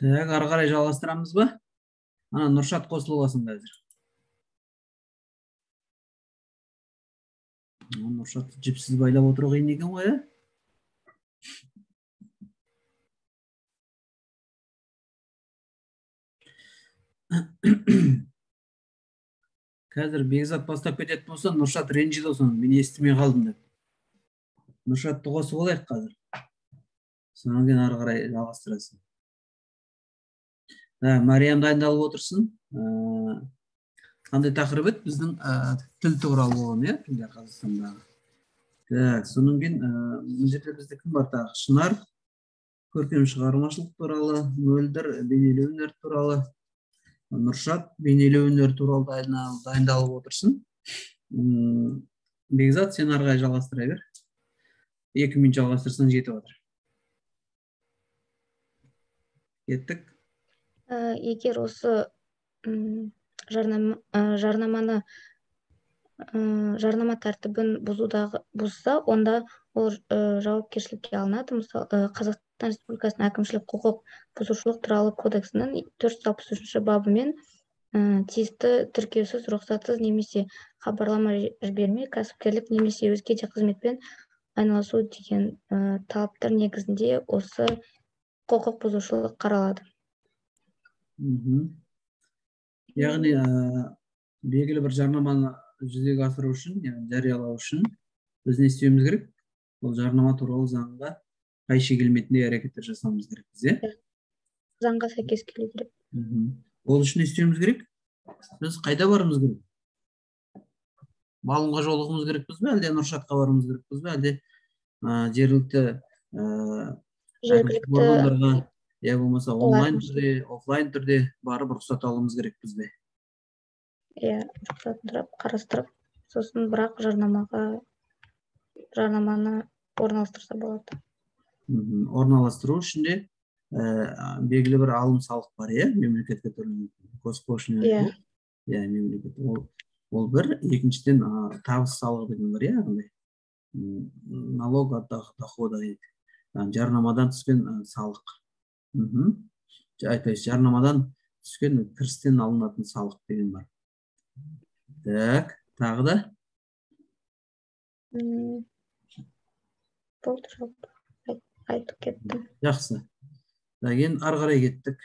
Так, ары қарай жалғастырамыз ба? Ана Нұршат қосылып алсын қазір. Нұршат жіпсіз байлап отыру қиын екен ғой, Қазір Бекзат бастап кететін болса, Нұршат ренжиді соны, мен естімей қалдым деп. Нұршатты қосып алайық қазір. Содан кейін ары қарай жалғастырасың. Мариям дайындалып отырсын. Қандай тақырып еді? Біздің тіл туралы болған, иә, тілдер Қазақстандағы. Так, содан кейін мына жерде бізде кім бар тағы? Шынар көркем шығармашылық туралы, Мөлдір бейнелеу өнер туралы, Нұршат бейнелеу өнер туралы дайындалып отырсын. Бекзат, сен ары қарай жалғастыра бер. 2 минут жалғастырсаң жетіп отыр. Кеттік. Егер осы жарнама тәртібін бұзса, онда ол жауапкершілікке алынады. Мысалы, Қазақстан Республикасының әкімшілік құқық бұзушылық туралы кодексінің 463 бабымен тиісті тіркеусіз, рұқсатсыз немесе хабарлама жібермей, кәсіпкерлік немесе өзге де қызметпен айналысу деген талаптар негізінде осы құқық бұзушылық қаралады. Яғни белгілі бір жарнаманы жүзеге асыру үшін, яғни жариялау үшін біз не істеуіміз керек? Ол жарнама туралы заңға қайшы келмейтіндей әрекеттер жасауымыз керек біз, заңға сәйкес келу керек. Ол үшін не істеуіміз керек? Біз қайда барымыз керек? Балымға жолығымыз керекпіз бе, әлде Нұршатқа барымыз керекпіз бе, әлде жергілікті органдарға, я болмаса онлайн түрде, офлайн түрде барып рұқсат алуымыз керекпіз бе? Рұқсат қарастырып, сосын бірақ жарнаманы орналастырса болады. Орналастыру үшін де белгілі бір алым салық бар, мемлекетке төленетін. Госпошлина, мемлекет. Ол бір, екіншіден табыс салығы деген бар, налог от дохода, жарнамадан түскен салық. То есть жарнамадан түскен кірістен алынатын салық деген бар. Так, тағы да? Айтып кеттім. Жақсы. Кейін ары қарай кеттік.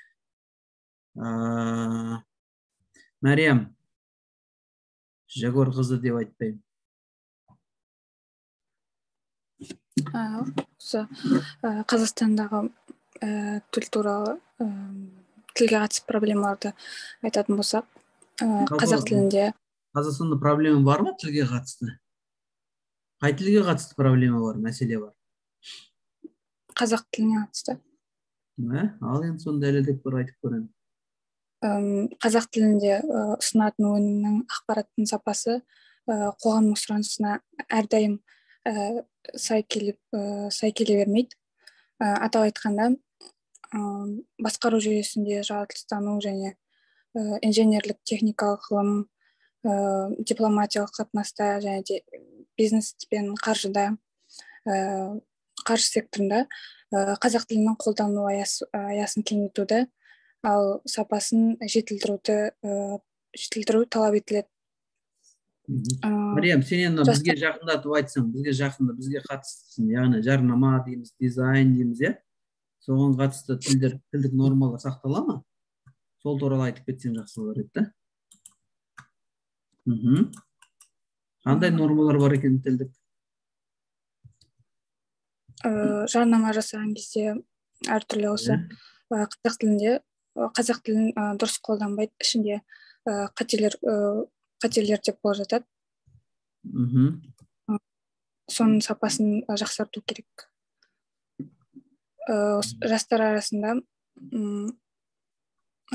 Мариям, Жагор қызы деп айтпаймын. Осы Қазақстандағы тіл туралы тілге қатысты проблемаларды айтатын болсақ, қазақ тілінде. Қазақстанда проблема бар ма тілге қатысты? Қай тілге қатысты проблема бар, мәселе бар? Қазақ тіліне қатысты. Ал енді соны дәлелдеп бір айтып көрейін. Қазақ тілінде ұсынатын өнімнің ақпараттың сапасы қоғамның сұранысына әрдайым сай келе бермейді. Атап айтқанда, басқару жүйесінде жаратылыстану және инженерлік техникалық ғылым, дипломатиялық қатынаста және де бизнес пен қаржыда, қаржы секторында қазақ тілінің қолдану аясын кеңейтуді, ал сапасын жетілдіру талап етіледі. Мариям, сен енді бізге жақындатып айтсаң, бізге қатыстысын, яғни жарнама дейміз, дизайн дейміз, соған қатысты тілдік нормалар сақтала ма? Сол туралы айтып кетсең жақсы болар еді. Қандай нормалар бар екен тілдік? Жарнама жасаған кезде әртүрлі осы қазақ тілін дұрыс қолданбайды, ішінде қателер деп болып жатады. Соның сапасын жақсарту керек. Жастар арасында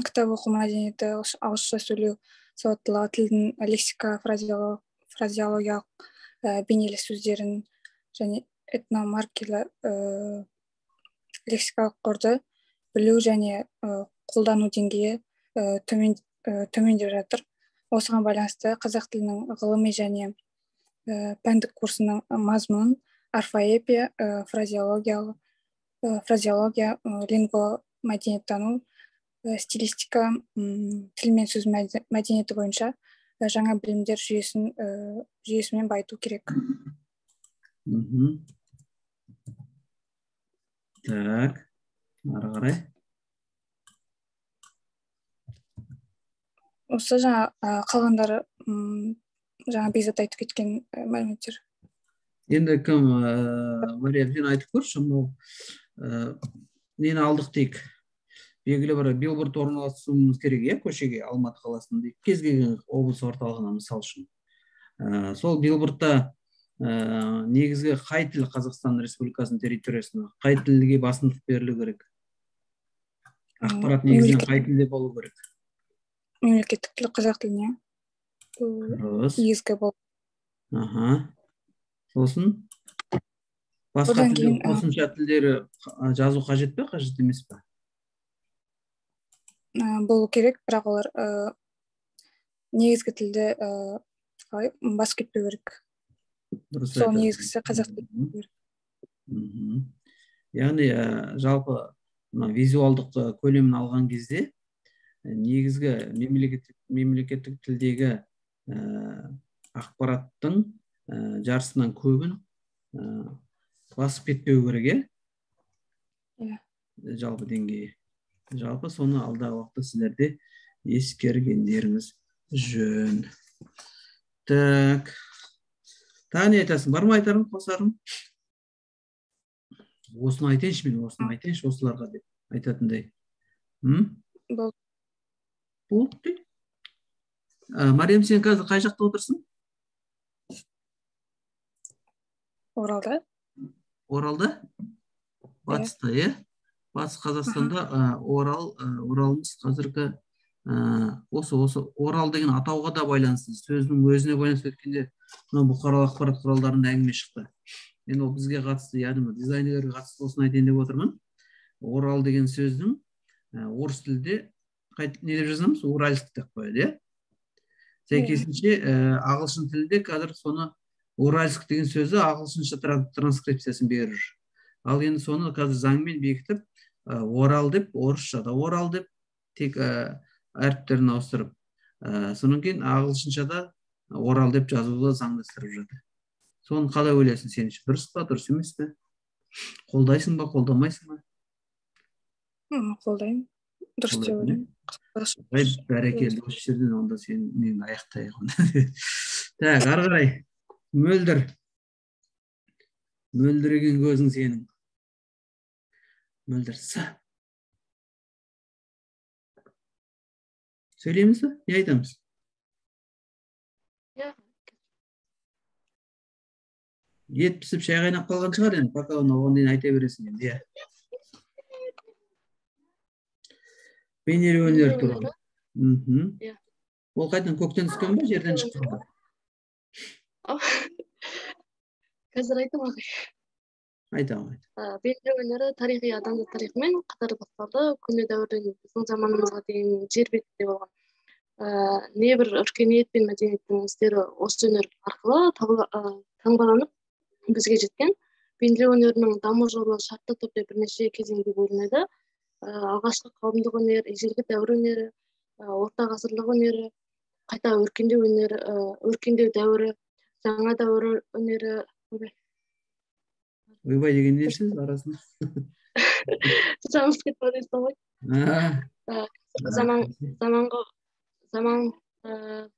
кітап оқу мәдениеті, ауызша сөйлеу сауаттылығы, тілдің лексика, фразеологиялық бейнелі сөздерін және этномаркелі лексикалық қорды білу және қолдану деңгейі төмендеп жатыр. Осыған байланысты қазақ тілінің ғылыми және пәндік курсының мазмұнын орфоэпия, фразеология, лингвомәдениеттану стилистика, тіл мен сөз мәдениеті бойынша жаңа білімдер жүйесімен байыту керек. Так, ары қарай. Осы жаңа қалғандары жаңа Бекзат айтып кеткен мәліметтер. Енді кім, Мария, сен айтып көрші, нені алдық дейік. Белгілі бір билборд орналасуымыз керек, көшеге, Алматы қаласында дейік, кез келген облыс орталығына мысал үшін. Сол билбордта негізгі қай тіл Қазақстан Республикасының территориясында, қай тілге басымдық берілу керек? Ақпарат негізінен қай тілде болу керек? Мемлекеттік тіл қазақ тіліне. Негізгі бол. Сосын басқа тілде қосымша тілдері жазу қажет пе, қажет емес пе? Болу керек, бірақ олар негізгі тілді басып кетпеу керек. Сол негізгісі қазақ тілі. Яғни жалпы визуалдық көлемін алған кезде негізгі мемлекеттік тілдегі ақпараттың жарысынан көбін басып кетпеу керек, жалпы деңгейі. Жалпы соны алдағы уақытта сіздерде ескергендеріңіз жөн. Так. Тағы не айтасың? Бар ма айтарым, қосарым? Осыны айтайыншы, осыларға деп айтатындай. Болды. Мариям, сен қазір қай жақта отырсың? Оралда. Оралда? Батыста, Батыс Қазақстанда Оралымыз қазіргі осы Орал деген атауға да байланысты, сөздің өзіне байланысты өткенде бұқаралық ақпарат құралдарында әңгіме шықты. Енді ол бізге қатысты, яғни дизайнерлерге қатысты осыны айтайын деп отырмын. Орал деген сөздің орыс тілде не деп жазамыз? Уральск деп қояды, сәйкесінше ағылшын тілінде қазір соны Уральск деген сөзі ағылшынша транскрипциясын берір. Ал енді соны қазір заңмен бекітіп, Орал деп, орысшада Орал деп, тек әріптерін ауыстырып, содан кейін ағылшыншада Орал деп жазуды заңдастырып жатыр. Соны қалай ойлайсың сен үшін? Дұрыс па, дұрыс емес пе? Қолдайсың ба, қолдамайсың ба? Қолдаймын. Дұрыс деп ойлаймын. Бәрекелді, осы жерден онда мен аяқтайық. Так, ары қарай. Мөлдір. Мөлдіреген көзің сенің. Мөлдір. Сөйлейміз бе? Не айтамыз? Ет пісіп, шай қайнап қалған шығар енді, пока оған дейін айта бересің енді. Бейнелеу өнер туралы. Ол қайдан көктен түскен бе, жерден шыққан ба? Қазір айтам ағай. Айтам. Бейнелеу өнері тарихи адамзат тарихымен қатар басталды. Көне дәуірден біздің заманымызға дейін жер бетінде болған небір өркениет пен мәдениеттің іздері осы өнер арқылы таңбаланып бізге жеткен. Бейнелеу өнерінің даму жолы шартты түрде бірнеше кезеңге бөлінеді. Алғашқы қауымдық өнер, ежелгі дәуір өнері, орта ғасырлық өнері, қайта өркендеу өнері, өркендеу дәуірі, жаңа дәуір өнері. Ойбай деген не сіз арасында? Жаңыз кетіп отырсың ғой.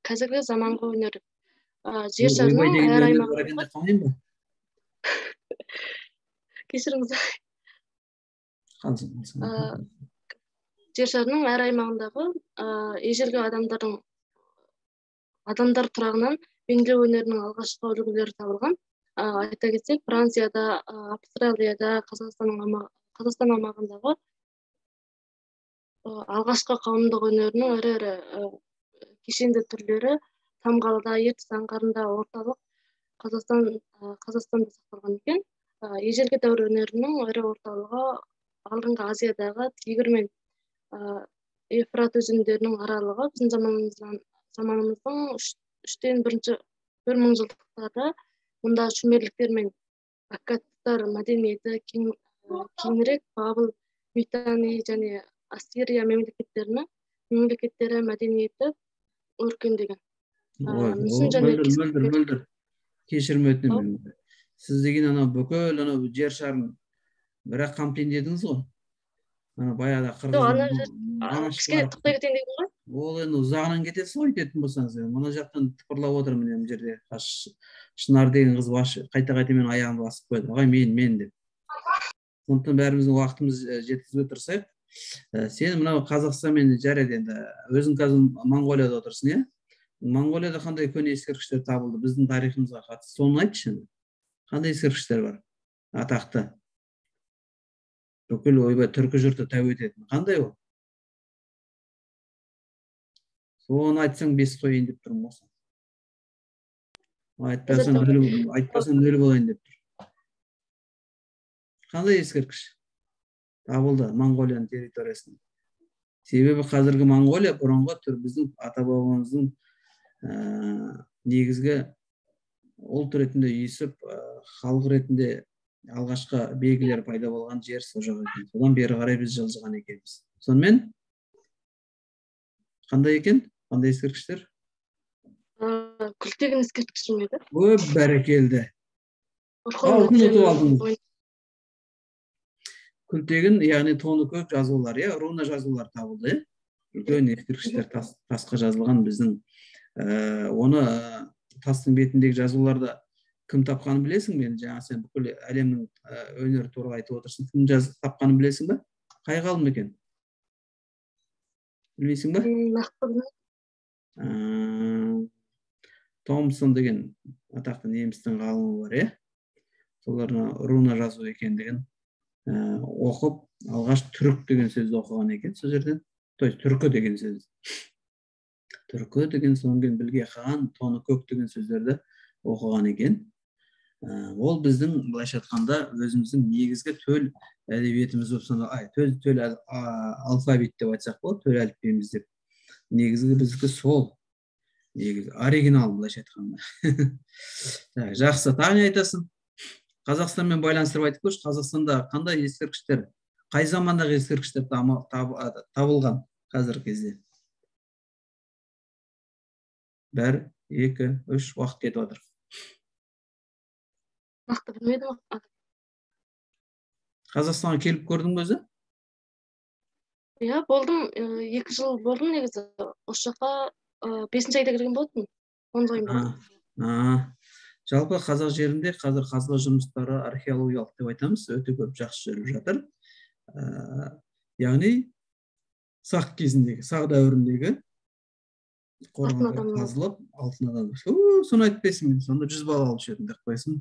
Қазіргі заманғы өнер. Жер шарының әр аймағында. Кешіріңіз. Жер шарының әр аймағындағы ежелгі адамдар тұрағынан бейнелеу өнерінің алғашқы үлгілері табылған. Айта кетсек, Францияда, Австралияда, Қазақстан аумағындағы алғашқы қауымдық өнерінің ірі кешенді түрлері Тамғалыда, Ертіс аңғарында, орталық Қазақстанда сақталған екен. Ежелгі дәуір өнерінің ірі орталығы алдыңғы Азиядағы Тигр мен Ефрат өзендерінің аралығы біздің заманымыздың 3-тен 1 мыңжылдықтарда мұнда шумерліктер мен аккадтар мәдениеті кеңірек Бабыл, Митани және Ассирия мемлекеттері мәдениеті өркендеген. Мүсін және мөлдір. Кешірім өтінемін. Сіз деген анау бүкіл анау жер шарын бірақ қамтайын дедіңіз ғой. Ана баяғыда кішкене тоқтай кетейін дедім ғой. Ол енді ұзағынан кетесіз ғой айтатын болсаңыз. Мына жақтан тыпырлап отыр міне мына жерде. Шынар деген қыз қайта мен аяғымды басып қойды. Ағай мен деп. Сондықтан бәріміздің уақытымыз жеткізуге тырысайық. Сен мынау Қазақстанмен жарайды енді. Өзің қазір Моңғолияда отырсың, иә? Моңғолияда қандай көне ескерткіштер табылды біздің тарихымызға қатысты? Соны айтшы. Қандай ескерткіштер бар? Атақты. Бүкіл ойбай түркі жұрты тәу ететін. Қандай ол? Соны айтсаң бес қойын деп тұрмын осы. Айтпасаң өлі болайын деп тұр. Қандай ескерткіш табылды Моңғолияның территориясында? Себебі қазіргі Моңғолия бұрынғы біздің ата-бабамыздың негізгі ұлт ретінде үйісіп, халық ретінде алғашқы белгілер пайда болған жер сол жақ екен. Содан бері қарай біз жылжыған екенбіз. Сонымен қандай екен? Қандай ескерткіштер? Күлтеген ескерткіш ме еді? Бәрекелді. Күлтеген, яғни тоны көп жазулар, руна жазулар табылды. Үлкен ескерткіштер тасқа жазылған біздің. Оны тастың бетіндегі жазуларда кім тапқанын білесің бе? Жаңа сен бүкіл әлемнің өнері туралы айтып отырсың. Кім тапқанын білесің бе? Қай ғалым екен? Білмейсің бе? Нақты. Томсон деген атақты немістің ғалымы бар, соларына руна жазу екендігін оқып, алғаш түрік деген сөзді оқыған екен сол жерден. То есть түркі деген сөз. Түркі деген соңген білге хан, тоны көк деген сөздерді оқыған екен. Ол біздің былайша айтқанда өзіміздің негізгі төл әдебиетіміз болып саналады. Төл алфавит деп айтсақ болады, төл әліпбиіміз деп. Негізгі біздікі сол. Негізі оригинал былайша айтқанда. Жақсы, тағы не айтасың? Қазақстанмен байланыстырып айтып көрші, Қазақстанда қандай ескерткіштер, қай замандағы ескерткіштер табылған қазіргі кезде? 1, 2, 3 уақыт кетіп отыр. Нақты білмедім. Қазақстанға келіп көрдің бе өзі? Иә, болдым. 2 жыл болдым негізі. Осы жаққа 5-ші айда кірген болатын. 10 айым болған. Жалпы қазақ жерінде қазір қазба жұмыстары археологиялық деп айтамыз, өте көп жақсы жүріп жатыр. Яғни сақ кезіндегі, сақ дәуіріндегі қорғандар қазылып, алтын адам. Соны айтпайсың мен, сонда 100 балл алып жүрдім деп қойсын.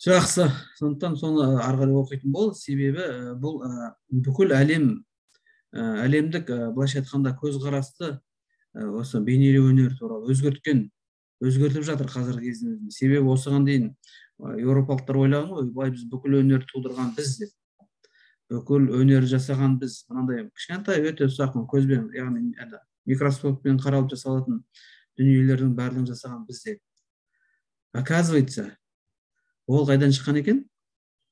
Жақсы, сондықтан соны арғары оқитын бол, себебі бұл бүкіл әлемдік былайша айтқанда көзқарасты осы бейнелеу өнер туралы өзгертіп жатыр қазіргі кезінде. Себебі осыған дейін еуропалықтар ойлаған ғой, бай біз бүкіл өнер тудырған біз деп. Бүкіл өнер жасаған біз, мынандай кішкентай өте ұсақ көзбен, яғни микроскоппен қаралып жасалатын дүниелердің барлығын жасаған біз деп. Оказывается, ол қайдан шыққан екен?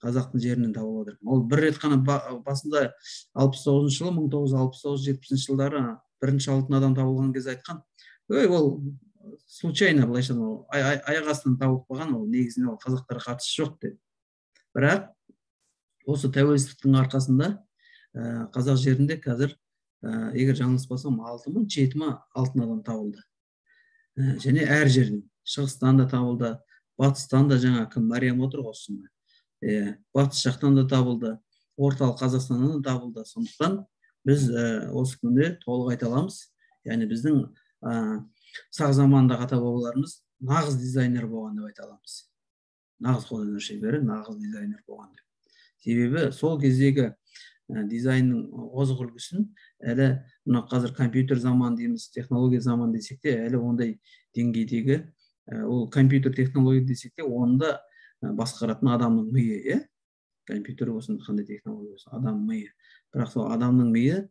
Қазақтың жерінен табылып отыр. Ол бір рет қана басында 69 жылы, 1969-70 жылдары бірінші алтын адам табылған кезде айтқан. Ол случайно былайша аяқ астынан табылып қалған, ол негізінде ол қазақтарға қатысы жоқ деп. Бірақ осы тәуелсіздіктің арқасында қазақ жерінде қазір, егер жаңылыспасам, 6-7 алтын адам табылды. Және әр жерден, шығыстан да табылды, батыстан да жаңа кім Мариям отыр осында. Батыс жақтан да табылды, орталық Қазақстаннан да табылды. Сондықтан біз осы күнде толық айта аламыз. Яғни біздің сақ заманындағы ата-бабаларымыз нағыз дизайнер болған деп айта аламыз. Нағыз қолөнер шебері, нағыз дизайнер болған деп. Себебі сол кездегі дизайнның озық үлгісін әлі мына қазір компьютер заман дейміз, технология заман десек те, әлі ондай деңгейдегі ол компьютер технология десек те, онда басқаратын адамның миы, компьютер болсын, қандай технология болсын, адамның миы. Бірақ сол адамның миы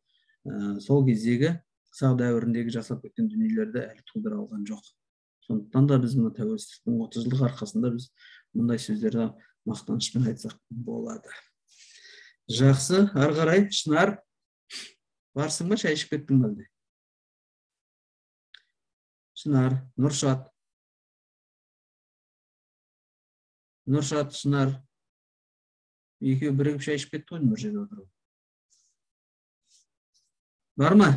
сол кездегі сақ дәуіріндегі жасап кеткен дүниелерді әлі тудыра алған жоқ. Сондықтан да біз мына тәуелсіздіктің 30 жылдық арқасында біз мұндай сөздерді мақтанышпен айтсақ болады. Жақсы, ары қарай Шынар. Барсың ба, шай ішіп кеттің бе әлде? Шынар, Нұршат. Нұршат, Шынар. Екеуі бірігіп шай ішіп кетті ғой, бір жерде отырып. Бар ма?